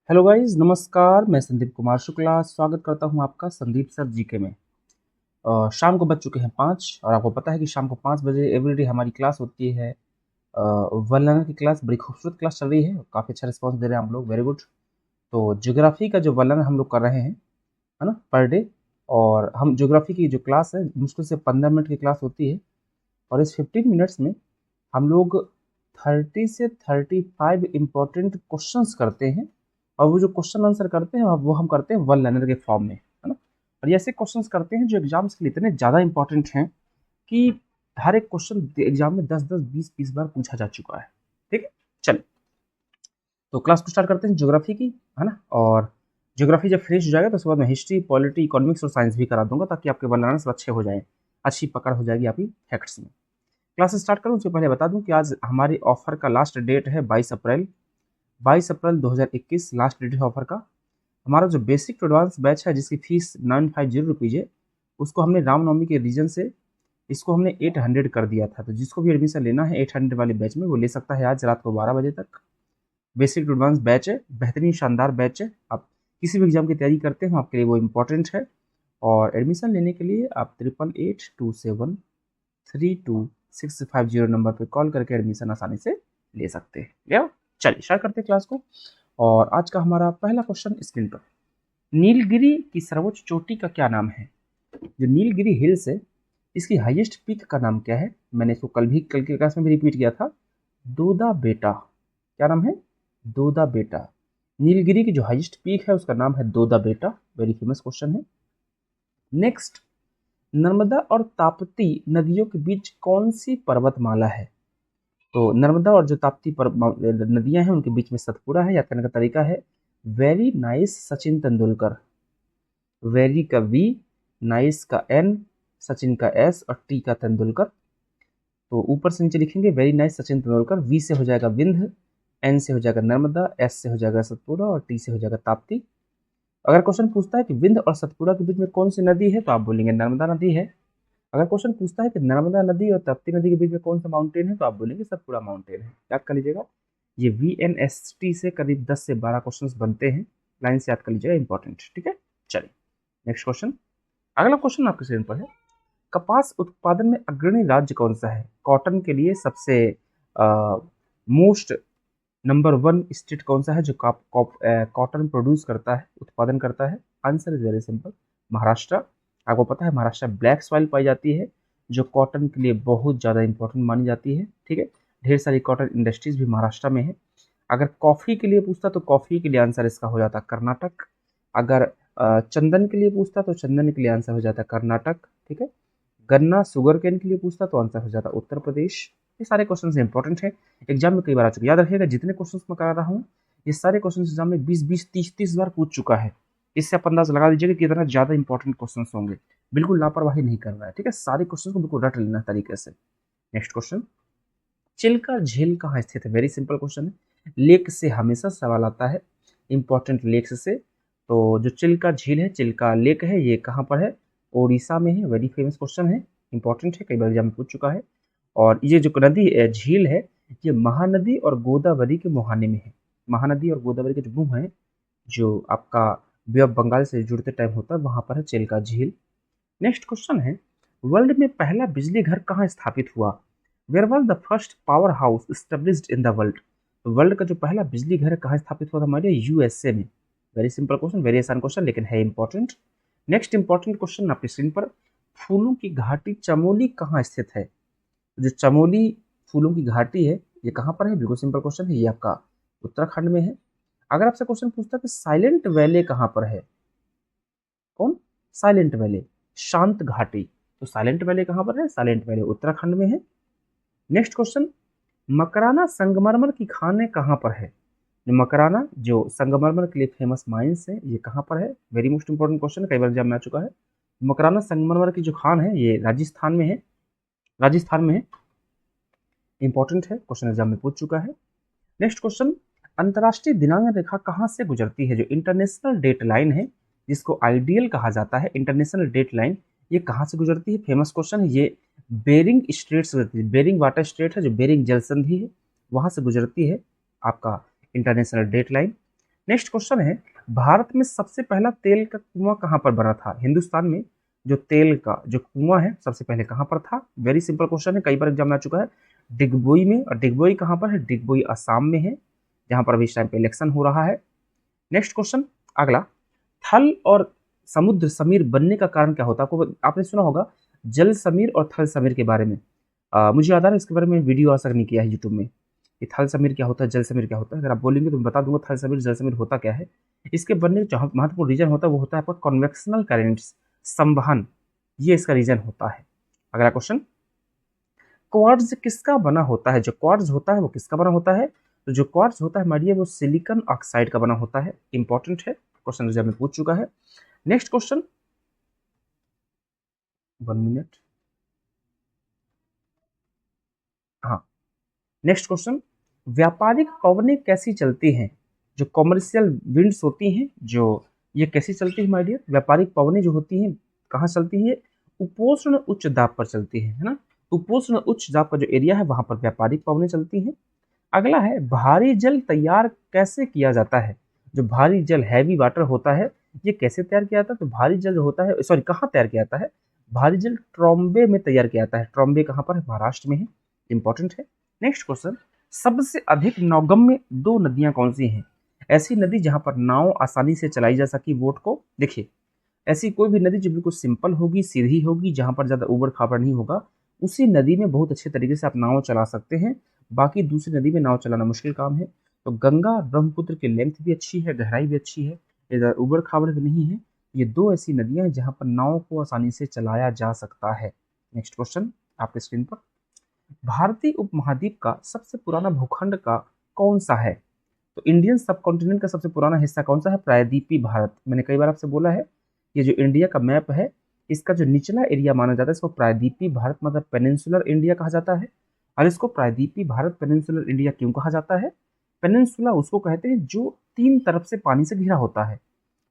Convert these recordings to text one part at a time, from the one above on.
Hello guys, नमस्कार। मैं संदीप कुमार शुक्ला स्वागत करता हूं आपका संदीप सर जीके में। शाम को बज चुके हैं 5 और आपको पता है कि शाम को 5 बजे एवरीडे हमारी क्लास होती है। वर्णन की क्लास बड़ी खूबसूरत क्लास चल रही है, काफ़ी अच्छा रिस्पांस दे रहे हैं हम लोग, वेरी गुड। तो ज्योग्राफी का जो वर्णन हम लोग कर रहे हैं, है ना, पर डे। और हम ज्योग्राफी की जो क्लास है मुश्किल से 15 मिनट की क्लास होती है। और इस 15 मिनट्स में हम लोग 30 से 35 इम्पोर्टेंट क्वेश्चंस करते हैं। और वो जो क्वेश्चन आंसर करते हैं वो हम करते हैं वन लाइनर के फॉर्म में, है ना। और ये ऐसे क्वेश्चंस करते हैं जो एग्जाम्स के लिए इतने ज़्यादा इंपॉर्टेंट हैं कि हर एक क्वेश्चन एग्जाम में 10-10 20-20 बार पूछा जा चुका है। ठीक है, चलिए तो क्लास को स्टार्ट करते हैं ज्योग्राफी की, है ना। और ज्योग्राफी जब फिनिश हो जाएगा तो उसके बाद मैं हिस्ट्री, पॉलिटी, इकोनॉमिक्स और साइंस भी करा दूंगा ताकि आपके वन लाइनर्स अच्छे हो जाएं, अच्छी पकड़ हो जाएगी आपकी फैक्ट्स में। क्लास स्टार्ट करूँ उससे पहले बता दूं कि आज हमारे ऑफर का लास्ट डेट है 22 अप्रैल। 22 अप्रैल 2021 लास्ट डेट है ऑफर का। हमारा जो बेसिक टू एडवांस बैच है जिसकी फीस 950 रुपीज़ है, उसको हमने रामनवमी के रीजन से इसको हमने 800 कर दिया था। तो जिसको भी एडमिशन लेना है 800 वाले बैच में वो ले सकता है आज रात को 12 बजे तक। बेसिक टू एडवांस बैच है, बेहतरीन शानदार बैच है। आप किसी भी एग्जाम की तैयारी करते हो आपके लिए वो इम्पोर्टेंट है। और एडमिशन लेने के लिए आप 8882732650 नंबर पे कॉल करके एडमिशन आसानी से ले सकते हैं। या चलिए स्टार्ट करते हैं क्लास को। और आज का हमारा पहला क्वेश्चन स्क्रीन पर, नीलगिरी की सर्वोच्च चोटी का क्या नाम है? जो नीलगिरी हिल्स है इसकी हाईएस्ट पीक का नाम क्या है? मैंने इसको कल की क्लास में भी रिपीट किया था। दोदा बेटा। क्या नाम है? दोदा बेटा। नीलगिरी की जो हाईएस्ट पीक है उसका नाम है दोदा बेटा। वेरी फेमस क्वेश्चन है। नेक्स्ट, नर्मदा और ताप्ती नदियों के बीच कौन सी पर्वतमाला है? तो नर्मदा और जो ताप्ती नदियां हैं उनके बीच में सतपुड़ा है। याद करने का तरीका है very nice Sachin Tendulkar. Very का वी, नाइस का एन, सचिन का एस और टी का तेंदुलकर। तो ऊपर से नीचे लिखेंगे very nice Sachin Tendulkar. V से हो जाएगा विंध्य, एन से हो जाएगा नर्मदा, एस से हो जाएगा सतपुड़ा और टी से हो जाएगा ताप्ती। अगर क्वेश्चन पूछता है कि विंध्य और सतपुड़ा के बीच में कौन सी नदी है तो आप बोलेंगे नर्मदा नदी है। अगर क्वेश्चन पूछता है कि नर्मदा नदी और ताप्ती नदी के बीच में कौन सा माउंटेन है तो आप बोलेंगे सतपुड़ा माउंटेन है। याद कर लीजिएगा, ये VNST से करीब 10 से 12 क्वेश्चंस बनते हैं। लाइन से याद कर लीजिएगा, इंपॉर्टेंट। ठीक है, चलिए नेक्स्ट क्वेश्चन। अगला क्वेश्चन आपके स्क्रीन पर है, कपास उत्पादन में अग्रणी राज्य कौन सा है? कॉटन के लिए सबसे मोस्ट नंबर 1 स्टेट कौन सा है जो कॉटन प्रोड्यूस करता है, उत्पादन करता है? Answer is very simple, Maharashtra. आपको पता है महाराष्ट्र ब्लैक सॉइल पाई जाती है जो कॉटन के लिए बहुत ज़्यादा इंपॉर्टेंट मानी जाती है। ठीक है, ढेर सारी कॉटन इंडस्ट्रीज भी महाराष्ट्र में है। अगर कॉफ़ी के लिए पूछता तो कॉफ़ी के लिए आंसर इसका हो जाता कर्नाटक। अगर चंदन के लिए पूछता तो चंदन के लिए आंसर हो जाता कर्नाटक। ठीक है, गन्ना शुगर केन के लिए पूछता तो आंसर हो जाता उत्तर प्रदेश। ये सारे क्वेश्चन इंपॉर्टेंट है, एग्जाम में कई बार आ चुके। याद रखिएगा जितने क्वेश्चन मैं करा रहा हूँ ये सारे क्वेश्चन एग्जाम में 20-20 30-30 बार पूछ चुका है। इससे आप अंदाज लगा दीजिएगा कि कितना ज्यादा इंपॉर्टेंट क्वेश्चन होंगे। बिल्कुल लापरवाही नहीं कर रहा है, ठीक है, सारे क्वेश्चन को बिल्कुल रट लेना तरीके से। नेक्स्ट क्वेश्चन, चिल्का झील कहाँ स्थित है? वेरी सिंपल क्वेश्चन है, लेक से हमेशा सवाल आता है, इंपॉर्टेंट लेक्स से। तो जो चिल्का झील है, चिल्का लेक है, ये कहाँ पर है? ओडिशा में है। वेरी फेमस क्वेश्चन है, इंपॉर्टेंट है, कई बार एग्जाम में पूछ चुका है। और ये जो नदी झील है ये महानदी और गोदावरी के मुहाने में है। महानदी और गोदावरी के जो मुंह है, जो आपका बे ऑफ बंगाल से जुड़ते टाइम होता है, वहां पर है चिल्का झील। नेक्स्ट क्वेश्चन है, वर्ल्ड में पहला बिजली घर कहाँ स्थापित हुआ? Where was the first power house established in the world? World का जो पहला बिजली घर कहाँ स्थापित हुआ था? हमारे USA में। वेरी सिंपल क्वेश्चन, वेरी आसान क्वेश्चन, लेकिन है इंपॉर्टेंट। नेक्स्ट इंपॉर्टेंट क्वेश्चन आपकी स्क्रीन पर, फूलों की घाटी चमोली कहाँ स्थित है? जो चमोली फूलों की घाटी है ये कहाँ पर है? बिल्कुल सिंपल क्वेश्चन है, ये आपका उत्तराखंड में है। अगर आपसे क्वेश्चन पूछता है कि साइलेंट वैली कहाँ पर है? कौन? साइलेंट वैली, शांत घाटी। तो साइलेंट वैली कहाँ पर है? साइलेंट वैली उत्तराखंड में है। नेक्स्ट क्वेश्चन, मकराना संगमरमर की खानें कहाँ पर है? मकराना जो संगमरमर के लिए फेमस माइंस है, ये कहाँ पर है? वेरी मोस्ट इंपॉर्टेंट क्वेश्चन, कई बार एग्जाम में आ चुका है। मकराना संगमरमर की जो खान है ये राजस्थान में है। राजस्थान में है, इंपॉर्टेंट है, क्वेश्चन एग्जाम में पूछ चुका है। नेक्स्ट क्वेश्चन, अंतर्राष्ट्रीय दिनांक रेखा कहाँ से गुजरती है? जो इंटरनेशनल डेट लाइन है जिसको आइडियल कहा जाता है, इंटरनेशनल डेट लाइन, ये कहाँ से गुजरती है? फेमस क्वेश्चन है, ये बेरिंग स्ट्रेट से गुजरती है। बेरिंग वाटर स्ट्रेट है जो बेरिंग जल संधि है, वहां से गुजरती है आपका international date line. Next question है, भारत में सबसे पहला तेल का कुआं कहाँ पर बना था? हिंदुस्तान में जो तेल का जो कुआं है सबसे पहले कहाँ पर था? वेरी सिंपल क्वेश्चन है, कई बार एग्जाम में आ चुका है। डिगबोई में। और डिगबोई कहाँ पर है? डिगबोई असम में है, जहां पर अभी इस टाइम पे इलेक्शन हो रहा है। नेक्स्ट क्वेश्चन अगला, थल और समुद्र समीर बनने का कारण क्या होता है? आपको आपने सुना होगा जल समीर और थल समीर के बारे में। मुझे याद आ रहा है इसके बारे में वीडियो आज तक नहीं किया है यूट्यूब में कि थल समीर क्या होता है, जल समीर क्या होता है। अगर आप बोलेंगे तो मैं बता दूंगा थल समीर जल समीर होता क्या है। इसके बनने का जो महत्वपूर्ण रीजन होता है वो होता है आपका कॉन्वेक्शनल करेंट्स, संवहन, ये इसका रीजन होता है। अगला क्वेश्चन, क्वार्ट्ज किसका बना होता है? जो क्वार्ट्ज होता है वो किसका बना होता है? तो जो क्वार्ट्ज होता है हमारी वो सिलिकॉन ऑक्साइड का बना होता है। इंपॉर्टेंट है, क्वेश्चन एग्जाम में पूछ चुका है। नेक्स्ट क्वेश्चन, 1 मिनट, हाँ, नेक्स्ट क्वेश्चन, व्यापारिक पवनें कैसी चलती हैं? जो कॉमर्शियल विंड्स होती हैं, जो ये कैसी चलती है माय डियर? व्यापारिक पवनें जो होती हैं कहाँ चलती है? उपोष्ण उच्च दाब पर चलती है ना। उपोष्ण उच्च दाब का जो एरिया है वहां पर व्यापारिक पवनें चलती हैं। अगला है, भारी जल तैयार कैसे किया जाता है? जो भारी जल हैवी वाटर होता है ये कैसे तैयार किया जाता है? तो भारी जल जो होता है, सॉरी, कहाँ तैयार किया जाता है? भारी जल ट्रॉम्बे में तैयार किया जाता है। ट्रॉम्बे कहाँ पर है? महाराष्ट्र में है। इंपॉर्टेंट है। नेक्स्ट क्वेश्चन, सबसे अधिक नौगम्य दो नदियां कौन सी हैं? ऐसी नदी जहां पर नाव आसानी से चलाई जा सकी। वोट को देखिए, ऐसी कोई भी नदी जो बिल्कुल सिंपल होगी, सीधी होगी, जहां पर ज्यादा उबड़ खाबड़ नहीं होगा, उसी नदी में बहुत अच्छे तरीके से आप नाव चला सकते हैं। बाकी दूसरी नदी में नाव चलाना मुश्किल काम है। तो गंगा और ब्रह्मपुत्र की लेंथ भी अच्छी है, गहराई भी अच्छी है, इधर उबड़ खाबड़ भी नहीं है। ये दो ऐसी नदियां हैं जहां पर नाव को आसानी से चलाया जा सकता है। नेक्स्ट क्वेश्चन आपके स्क्रीन पर, भारतीय उपमहाद्वीप का सबसे पुराना भूखंड का कौन सा है? तो इंडियन सब कॉन्टिनेंट का सबसे पुराना हिस्सा कौन सा है? प्रायद्वीपीय भारत। मैंने कई बार आपसे बोला है, ये जो इंडिया का मैप है इसका जो निचला एरिया माना जाता है इसको प्रायद्वीपीय भारत मतलब पेनिनसुलर इंडिया कहा जाता है। और इसको प्रायद्वीपीय भारत पेनिनसुलर इंडिया क्यों कहा जाता है? पेनिनसुला उसको कहते हैं जो तीन तरफ से पानी से घिरा होता है।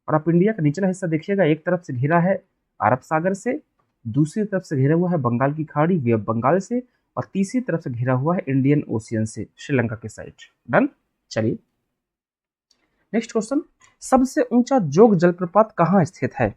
और आप इंडिया का निचला हिस्सा देखिएगा, एक तरफ से घिरा है अरब सागर से, दूसरी तरफ से घिरा हुआ है बंगाल की खाड़ी, वे ऑफ बंगाल से, और तीसरी तरफ से घिरा हुआ है इंडियन ओशियन से, श्रीलंका के साइड। डन। चलिए नेक्स्ट क्वेश्चन, सबसे ऊंचा जोग जलप्रपात कहाँ स्थित है?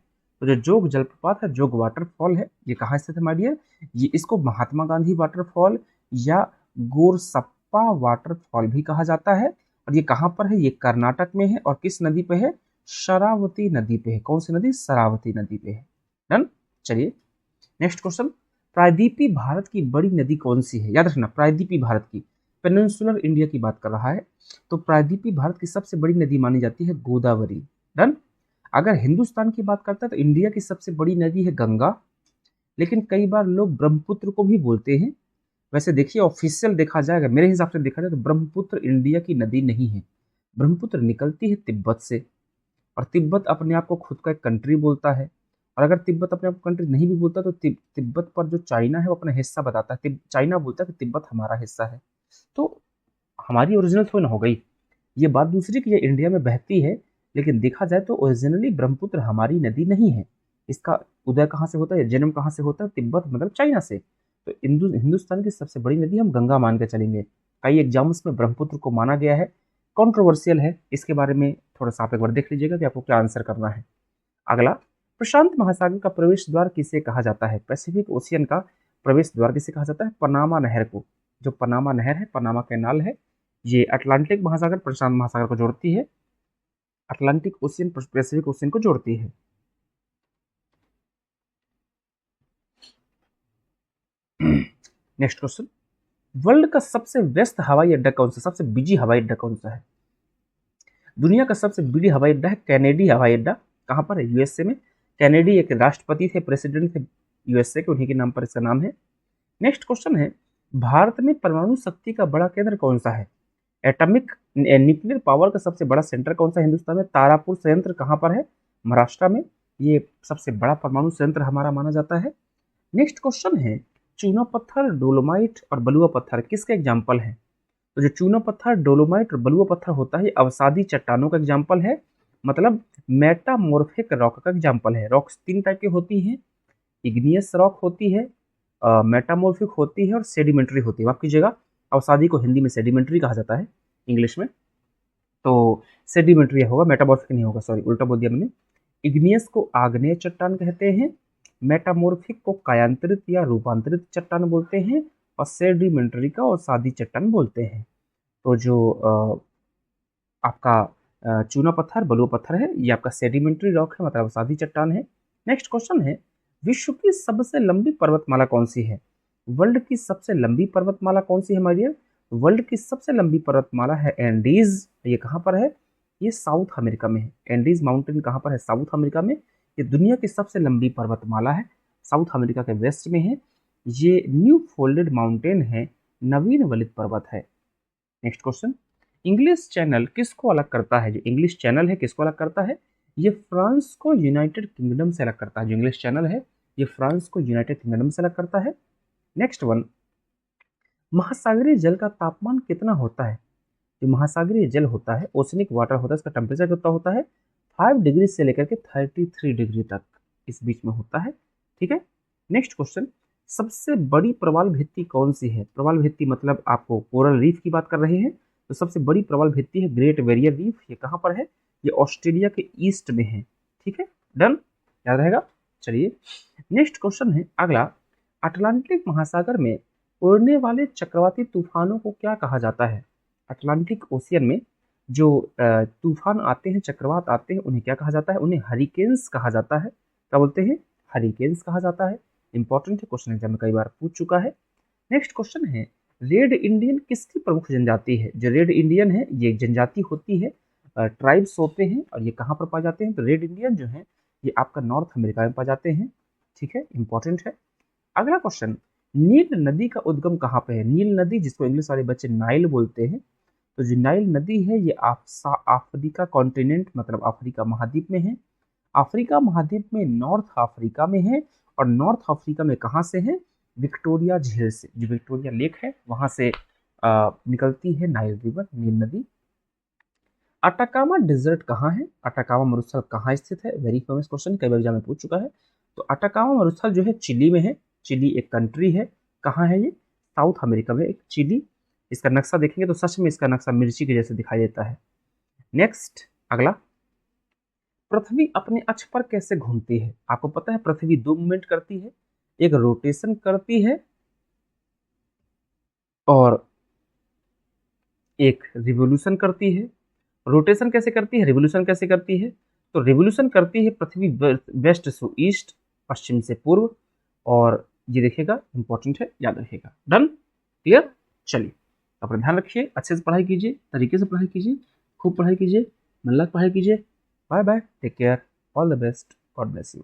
तो जो जोग जलप्रपात है, जोग वाटरफॉल है, ये कहाँ स्थित है माय डियर? ये इसको महात्मा गांधी वाटरफॉल या गोरसप्पा वाटरफॉल भी कहा जाता है। और ये कहाँ पर है? ये कर्नाटक में है। और किस नदी पे है? शरावती नदी पे है। कौन सी नदी? शरावती नदी पे है। डन। चलिए नेक्स्ट क्वेश्चन, प्रायद्वीपीय भारत की बड़ी नदी कौन सी है? याद रखना, प्रायद्वीपीय भारत की, पेनिनसुलर इंडिया की बात कर रहा है। तो प्रायद्वीपीय भारत की सबसे बड़ी नदी मानी जाती है गोदावरी। डन। अगर हिंदुस्तान की बात करता है तो इंडिया की सबसे बड़ी नदी है गंगा, लेकिन कई बार लोग ब्रह्मपुत्र को भी बोलते हैं। वैसे देखिए, ऑफिशियल देखा जाएगा, मेरे हिसाब से देखा जाए तो ब्रह्मपुत्र इंडिया की नदी नहीं है। ब्रह्मपुत्र निकलती है तिब्बत से, और तिब्बत अपने आप को खुद का एक कंट्री बोलता है। और अगर तिब्बत अपने आप को कंट्री नहीं भी बोलता तो तिब्बत पर जो चाइना है वो अपना हिस्सा बताता है। चाइना बोलता है कि तिब्बत हमारा हिस्सा है। तो हमारी ओरिजिनल थोड़ी ना हो गई। ये बात दूसरी कि ये इंडिया में बहती है, लेकिन देखा जाए तो ओरिजिनली ब्रह्मपुत्र हमारी नदी नहीं है। इसका उदय कहाँ से होता है, जन्म कहाँ से होता है? तिब्बत मतलब चाइना से। तो हिंदुस्तान की सबसे बड़ी नदी हम गंगा मान के चलेंगे। कई एग्जाम्स में ब्रह्मपुत्र को माना गया है, कॉन्ट्रोवर्शियल है, इसके बारे में थोड़ा सा आप एक बार देख लीजिएगा कि आपको क्या आंसर करना है। अगला, प्रशांत महासागर का प्रवेश द्वार किसे कहा जाता है? पैसिफिक ओशियन का प्रवेश द्वार किसे कहा जाता है? पनामा नहर को। जो पनामा नहर है, पनामा कैनाल है, ये अटलांटिक महासागर प्रशांत महासागर को जोड़ती है। अटलांटिक ओशियन पैसिफिक ओशियन को जोड़ती है। नेक्स्ट क्वेश्चन, वर्ल्ड का सबसे व्यस्त हवाई अड्डा कौन सा, सबसे बिजी हवाई अड्डा कौन सा है? दुनिया का सबसे बिजी हवाई अड्डा है कैनेडी हवाई अड्डा। कहाँ पर है? यूएसए में। कैनेडी एक राष्ट्रपति थे, प्रेसिडेंट थे यूएसए के, उन्हीं के नाम पर इसका नाम है। नेक्स्ट क्वेश्चन है, भारत में परमाणु शक्ति का बड़ा केंद्र कौन सा है? एटॉमिक न्यूक्लियर पावर का सबसे बड़ा सेंटर कौन सा है हिंदुस्तान में? तारापुर संयंत्र कहाँ पर है? महाराष्ट्र में। ये सबसे बड़ा परमाणु संयंत्र हमारा माना जाता है। नेक्स्ट क्वेश्चन है, चूना पत्थर, डोलोमाइट और बलुआ पत्थर किसके एग्जाम्पल है? तो जो चूना पत्थर, डोलोमाइट और बलुआ पत्थर होता है, अवसादी चट्टानों का एग्जाम्पल है, मतलब मेटामॉर्फिक रॉक का एग्जाम्पल है। रॉक्स तीन टाइप की होती हैं, इग्नियस रॉक होती है, मेटामॉर्फिक होती है, और सेडिमेंट्री होती है। माफ कीजिएगा, अवसादी को हिंदी में सेडिमेंट्री कहा जाता है, इंग्लिश में। तो सेडिमेंट्री होगा, मेटामॉर्फिक नहीं होगा, सॉरी उल्टा बोल दिया मैंने। इग्नियस को आग्नेय चट्टान कहते हैं, मेटामॉर्फिक को कायांतरित या रूपांतरित चट्टान बोलते हैं, और सेडिमेंट्री का और सादी चट्टान बोलते हैं। तो जो आपका चूना पत्थर, बलुआ पत्थर है, ये आपका सेडिमेंट्री रॉक है, मतलब सादी चट्टान है। नेक्स्ट क्वेश्चन है, विश्व की सबसे लंबी पर्वतमाला कौन सी है? वर्ल्ड की सबसे लंबी पर्वतमाला कौन सी है माय डियर? वर्ल्ड की सबसे लंबी पर्वतमाला है एंडीज। ये कहाँ पर है? ये साउथ अमेरिका में है। एंडीज माउंटेन कहाँ पर है? साउथ अमेरिका में। ये दुनिया की सबसे लंबी पर्वतमाला है, साउथ अमेरिका के वेस्ट में है। ये न्यू फोल्डेड माउंटेन है, नवीन वलित पर्वत है। नेक्स्ट क्वेश्चन, इंग्लिश चैनल किसको अलग करता है? जो इंग्लिश चैनल है किसको अलग करता है? ये फ्रांस को यूनाइटेड किंगडम से अलग करता है। जो इंग्लिश चैनल है ये फ्रांस को यूनाइटेड किंगडम से अलग करता है। नेक्स्ट वन, महासागरीय जल का तापमान कितना होता है? जो महासागरीय जल होता है, ओशनिक वाटर होता है, इसका टेम्परेचर कितना होता है? 5 डिग्री से लेकर के 33 डिग्री तक इस बीच में होता है। ठीक है। नेक्स्ट क्वेश्चन, सबसे बड़ी प्रवाल भित्ति कौन सी है? प्रवाल भित्ति मतलब आपको कोरल रीफ की बात कर रहे हैं, तो सबसे बड़ी प्रवाल भित्ति है ग्रेट बैरियर रीफ। ये कहाँ पर है? ये ऑस्ट्रेलिया के ईस्ट में है। ठीक है, डन, याद रहेगा। चलिए नेक्स्ट क्वेश्चन है अगला, अटलांटिक महासागर में उड़ने वाले चक्रवाती तूफानों को क्या कहा जाता है? अटलांटिक ओशियन में जो तूफान आते हैं, चक्रवात आते हैं, उन्हें क्या कहा जाता है? उन्हें हरिकेन्स कहा जाता है। क्या बोलते हैं? हरिकेन्स कहा जाता है। इंपॉर्टेंट है, क्वेश्चन एग्जाम में कई बार पूछ चुका है। नेक्स्ट क्वेश्चन है, रेड इंडियन किसकी प्रमुख जनजाति है? जो रेड इंडियन है ये जनजाति होती है, ट्राइब्स होते हैं, और ये कहाँ पर पाए जाते हैं? तो रेड इंडियन जो है ये आपका नॉर्थ अमेरिका में पाए जाते हैं। ठीक है, इंपॉर्टेंट है। अगला क्वेश्चन, नील नदी का उद्गम कहाँ पे है? नील नदी जिसको इंग्लिश वाले बच्चे नाइल बोलते हैं, तो जो नाइल नदी है ये अफ्रीका कॉन्टिनेंट मतलब अफ्रीका महाद्वीप में है। अफ्रीका महाद्वीप में नॉर्थ अफ्रीका में है, और नॉर्थ अफ्रीका में कहाँ से है? विक्टोरिया झील से, जो विक्टोरिया लेक है वहां से निकलती है नाइल रिवर, नील नदी। अटाकामा डिजर्ट कहाँ है? अटाकामा मरुस्थल कहाँ स्थित है? वेरी फेमस क्वेश्चन, कई बार एग्जाम में पूछ चुका है। तो अटाकामा मरुस्थल जो है चिली में है। चिली एक कंट्री है। कहाँ है ये? साउथ अमेरिका में एक चिली। इसका नक्शा देखेंगे तो सच में इसका नक्शा मिर्ची के जैसे दिखाई देता है। नेक्स्ट अगला, पृथ्वी अपने अक्ष पर कैसे घूमती है? आपको पता है पृथ्वी दो मूवमेंट करती है, एक रोटेशन करती है और एक रिवोल्यूशन करती है। रोटेशन कैसे करती है, रिवोल्यूशन कैसे करती है? तो रिवोल्यूशन करती है पृथ्वी वेस्ट से ईस्ट, पश्चिम से पूर्व, और ये देखिएगा इंपॉर्टेंट है, याद रखिएगा। Done, clear. चलिए अपना ध्यान रखिए, अच्छे से पढ़ाई कीजिए, तरीके से पढ़ाई कीजिए, खूब पढ़ाई कीजिए, मन लग पढ़ाई कीजिए। Bye bye, take care, all the best, God bless you.